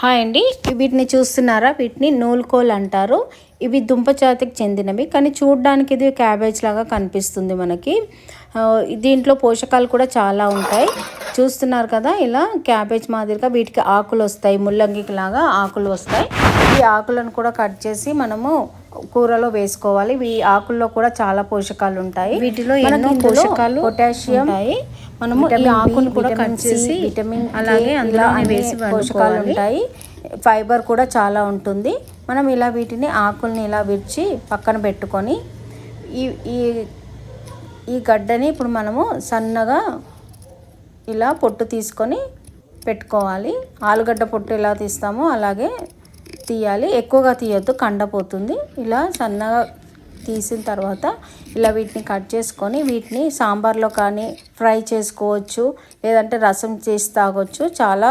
Hi అండి, వీటిని చూస్తున్నారా? వీటిని నూలుకోల్ అంటారు. ఇవి దుంప జాతికి చెందినవి, కానీ చూడడానికి ఇది క్యాబేజ్ లాగా కనిపిస్తుంది మనకి. దీంట్లో పోషకాలు కూడా చాలా ఉంటాయి. చూస్తున్నారు కదా, ఇలా క్యాబేజ్ మాదిరిగా వీటికి ఆకులు వస్తాయి, ముల్లంగికి లాగా ఆకులు వస్తాయి. ఈ ఆకులను కూడా కట్ చేసి మనము కూరలో వేసుకోవాలి. ఈ ఆకుల్లో కూడా చాలా పోషకాలు ఉంటాయి. వీటిలో ఎన్నో పోషకాలు, పొటాషియం ఉంటాయి. మనము ఈ ఆకును కూడా కట్ చేసి విటమిన్ అలాగే అందులో వేసి పోషకాలు ఉంటాయి. ఫైబర్ కూడా చాలా ఉంటుంది. మనం ఇలా వీటిని ఆకుల్ని ఇలా విరిచి పక్కన పెట్టుకొని ఈ గడ్డని ఇప్పుడు మనము సన్నగా ఇలా పొట్టు తీసుకొని పెట్టుకోవాలి. ఆలుగడ్డ పొట్టు ఎలా తీస్తామో అలాగే తీయాలి. ఎక్కువగా తీయొద్దు, కండపోతుంది. ఇలా సన్నగా తీసిన తర్వాత ఇలా వీటిని కట్ చేసుకొని వీటిని సాంబార్లో కానీ ఫ్రై చేసుకోవచ్చు, లేదంటే రసం చేసి తాగొచ్చు. చాలా